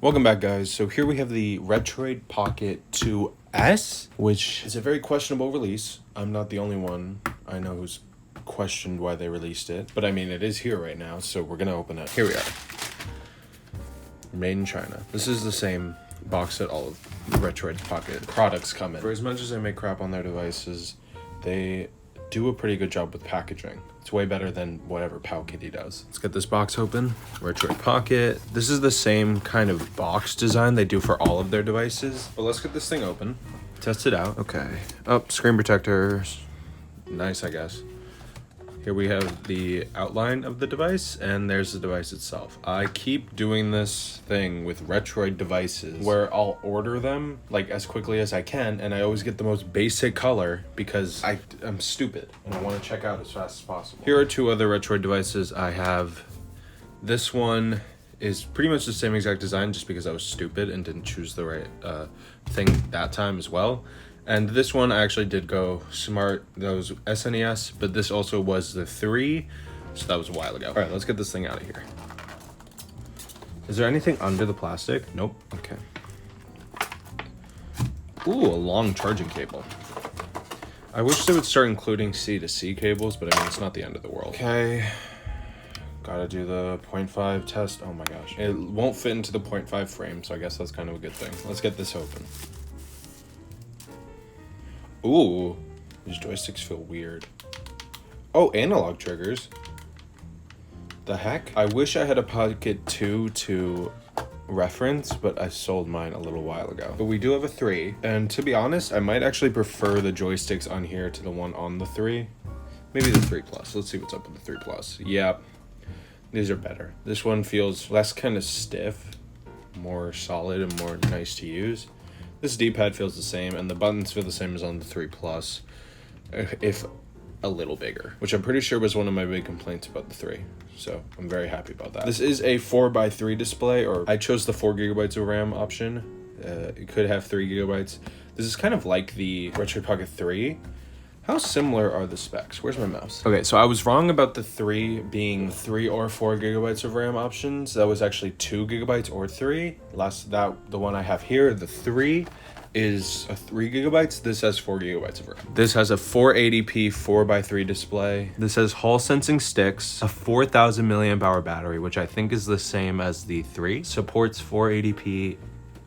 Welcome back, guys. So here we have the Retroid Pocket 2S, which is a very questionable release. I'm not the only one I know who's questioned why they released it, but I mean, it is here right now, so we're gonna open it. Here we are. Made in China. This is the same box that all of Retroid Pocket products come in. For as much as they make crap on their devices, they do a pretty good job with packaging. It's way better than whatever Powkitty does. Let's get this box open. Retroid Pocket. This is the same kind of box design they do for all of their devices. But let's get this thing open. Test it out. Okay. Oh, screen protectors. Nice, I guess. Here we have the outline of the device, and there's the device itself. I keep doing this thing with Retroid devices where I'll order them like as quickly as I can, and I always get the most basic color because I'm stupid and I want to check out as fast as possible. Here are two other Retroid devices I have. This one is pretty much the same exact design just because I was stupid and didn't choose the right thing that time as well. And this one I actually did go smart. That was SNES, but this also was the 3, so that was a while ago. All right, let's get this thing out of here. Is there anything under the plastic? Nope. Okay. Ooh, a long charging cable. I wish they would start including C to C cables, but I mean, it's not the end of the world. Okay. Gotta do the 0.5 test. Oh my gosh. It won't fit into the 0.5 frame, so I guess that's kind of a good thing. Let's get this open. Ooh, these joysticks feel weird. Oh, analog triggers. The heck? I wish I had a Pocket 2 to reference, but I sold mine a little while ago. But we do have a 3, and to be honest, I might actually prefer the joysticks on here to the one on the 3. Maybe the 3 Plus. Let's see what's up with the 3 Plus. Yeah, these are better. This one feels less kind of stiff, more solid, and more nice to use. This D-pad feels the same, and the buttons feel the same as on the 3 Plus, if a little bigger, which I'm pretty sure was one of my big complaints about the 3. So I'm very happy about that. This is a 4x3 display, or I chose the 4 GB of RAM option. It could have 3 GB. This is kind of like the Retroid Pocket 3. How similar are the specs? Where's my mouse? Okay, so I was wrong about the 3 being 3 or 4 GB of RAM options. That was actually 2 GB or 3. The one I have here, the 3, is a 3 GB. This has 4 GB of RAM. This has a 480p 4x3 display. This has Hall sensing sticks, a 4000 milliamp hour battery, which I think is the same as the 3. Supports 480p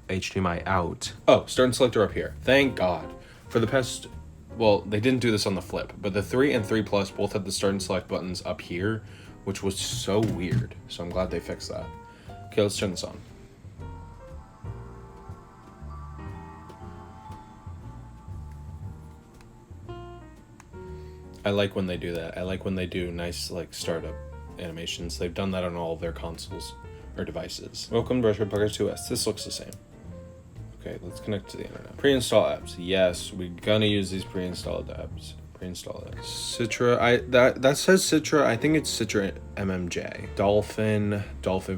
HDMI out. Oh, start and selector up here. Thank God. For the past... Well, they didn't do this on the Flip, but the 3 and 3 Plus both had the start and select buttons up here, which was so weird. So I'm glad they fixed that. Okay, let's turn this on. I like when they do that. I like when they do nice, like, startup animations. They've done that on all of their consoles or devices. Welcome to Retroid Pocket 2S. This looks the same. Okay, let's connect to the internet. Pre-install apps. Yes, we're gonna use these pre-installed apps. Pre-install it. Citra. That says Citra. I think it's Citra MMJ. Dolphin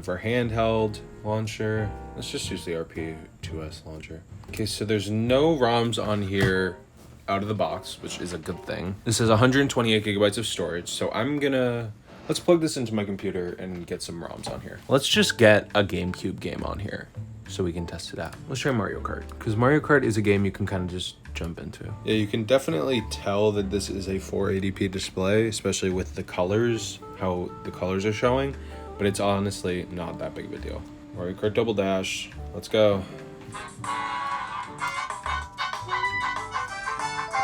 for handheld launcher. Let's just use the RP2S launcher. Okay, so there's no ROMs on here out of the box, which is a good thing. This has 128 GB of storage, so let's plug this into my computer and get some ROMs on here. Let's just get a GameCube game on here so we can test it out. Let's try Mario Kart, because Mario Kart is a game you can kind of just jump into. Yeah, you can definitely tell that this is a 480p display, especially with the colors, how the colors are showing, but it's honestly not that big of a deal. Mario Kart Double Dash, let's go.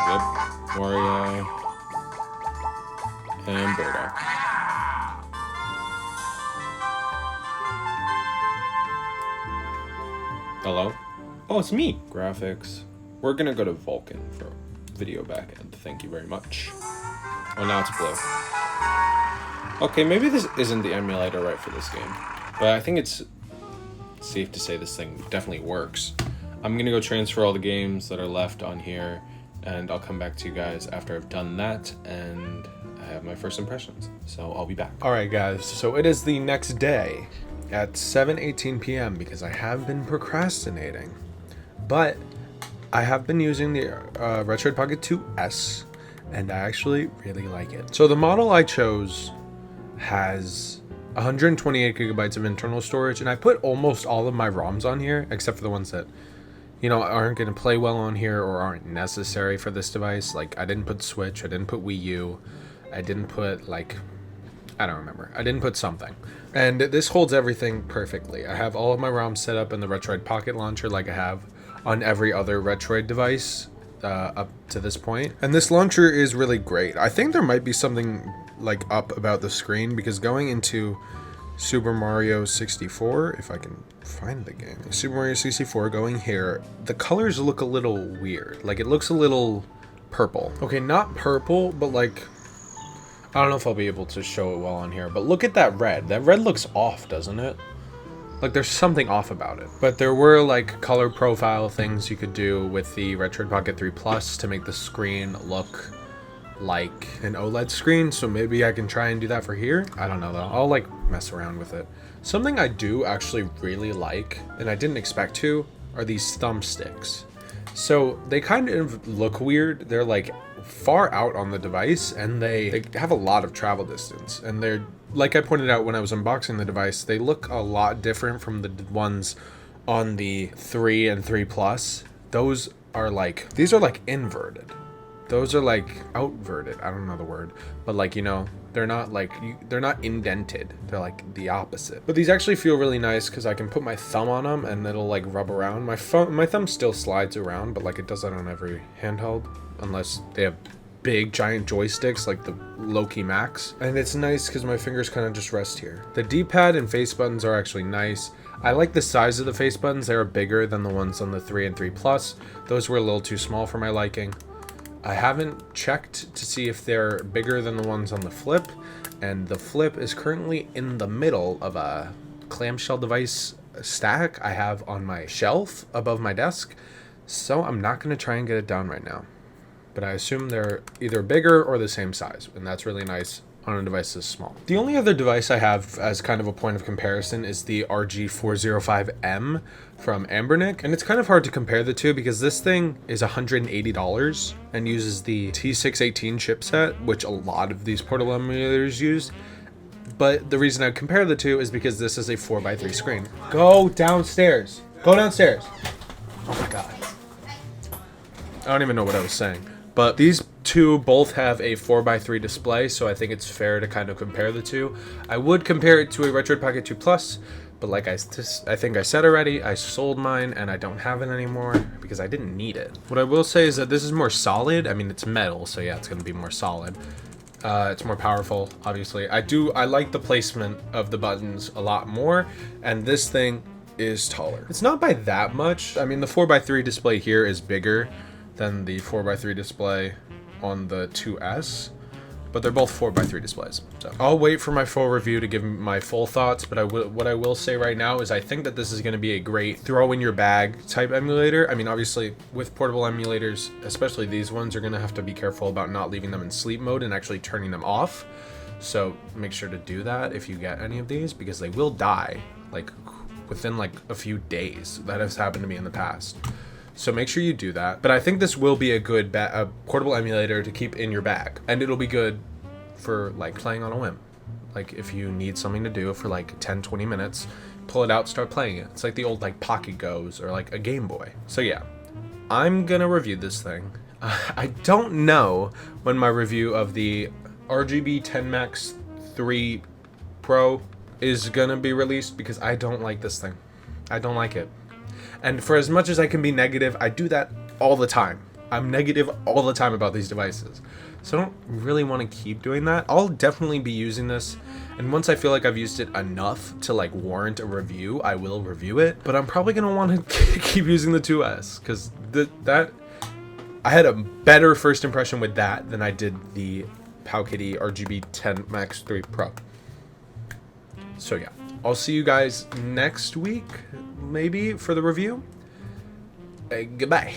Yep, Mario and Birdo. Hello? Oh, it's me. Graphics. We're gonna go to Vulkan for video backend. Thank you very much. Oh, now it's blue. Okay, maybe this isn't the emulator right for this game, but I think it's safe to say this thing definitely works. I'm gonna go transfer all the games that are left on here, and I'll come back to you guys after I've done that and I have my first impressions. So I'll be back. All right, guys. So it is the next day at 7:18 p.m. because I have been procrastinating, but I have been using the Retroid Pocket 2S, and I actually really like it. So the model I chose has 128 gigabytes of internal storage, and I put almost all of my ROMs on here, except for the ones that, you know, aren't going to play well on here or aren't necessary for this device. Like, I didn't put Switch, I didn't put Wii U, I didn't put, like, I don't remember. I didn't put something. And this holds everything perfectly. I have all of my ROMs set up in the Retroid Pocket launcher like I have on every other Retroid device up to this point. And this launcher is really great. I think there might be something like up about the screen, because going into Super Mario 64, if I can find the game, Super Mario 64, going here, the colors look a little weird. Like, it looks a little purple. Okay, not purple, but like, I don't know if I'll be able to show it well on here, but look at that red. That red looks off, doesn't it? Like, there's something off about it. But there were like color profile things you could do with the Retroid Pocket 3 Plus to make the screen look like an OLED screen, so maybe I can try and do that for here. I don't know though. I'll like mess around with it. Something I do actually really like, and I didn't expect to, are these thumbsticks. So they kind of look weird. They're like far out on the device, and they have a lot of travel distance, and they're, like I pointed out when I was unboxing the device, they look a lot different from the ones on the 3 and 3 Plus. Those are like, these are like inverted. Those are like outverted. I don't know the word, but like, you know, they're not like, they're not indented. They're like the opposite. But these actually feel really nice because I can put my thumb on them and it'll like rub around. My thumb still slides around, but like it does that on every handheld, unless they have big giant joysticks like the Loki Max. And it's nice because my fingers kind of just rest here. The D-pad and face buttons are actually nice. I like the size of the face buttons. They're bigger than the ones on the 3 and 3 Plus. Those were a little too small for my liking. I haven't checked to see if they're bigger than the ones on the Flip, and the Flip is currently in the middle of a clamshell device stack I have on my shelf above my desk, so I'm not going to try and get it down right now. But I assume they're either bigger or the same size, and that's really nice on a device this small. The only other device I have as kind of a point of comparison is the RG405M from Ambernick, and it's kind of hard to compare the two because this thing is $180 and uses the T618 chipset, which a lot of these portable emulators use. But the reason I compare the two is because this is a 4x3 screen. Go downstairs. Go downstairs. Oh my god. I don't even know what I was saying. But these two both have a 4x3 display, so I think it's fair to kind of compare the two. I would compare it to a Retroid Pocket 2 Plus, but like I think I said already, I sold mine and I don't have it anymore because I didn't need it. What I will say is that this is more solid. I mean, it's metal, so yeah, it's going to be more solid. It's more powerful, obviously. I like the placement of the buttons a lot more, and this thing is taller. It's not by that much. I mean, the 4x3 display here is bigger than the 4x3 display on the 2S, but they're both 4x3 displays. So I'll wait for my full review to give my full thoughts, but what I will say right now is I think that this is going to be a great throw in your bag type emulator. I mean, obviously with portable emulators, especially these ones, you're going to have to be careful about not leaving them in sleep mode and actually turning them off. So make sure to do that if you get any of these, because they will die like within like a few days. That has happened to me in the past. So make sure you do that. But I think this will be a good portable emulator to keep in your bag. And it'll be good for like playing on a whim. Like if you need something to do for like 10-20 minutes, pull it out, start playing it. It's like the old like Pocket Goes or like a Game Boy. So yeah, I'm gonna review this thing. I don't know when my review of the RGB 10 Max 3 Pro is gonna be released, because I don't like this thing. I don't like it. And for as much as I can be negative, I do that all the time. I'm negative all the time about these devices. So I don't really want to keep doing that. I'll definitely be using this, and once I feel like I've used it enough to like warrant a review, I will review it. But I'm probably going to want to keep using the 2S, because that I had a better first impression with that than I did the Powkitty RGB 10 Max 3 Pro. So yeah, I'll see you guys next week, maybe, for the review. Goodbye.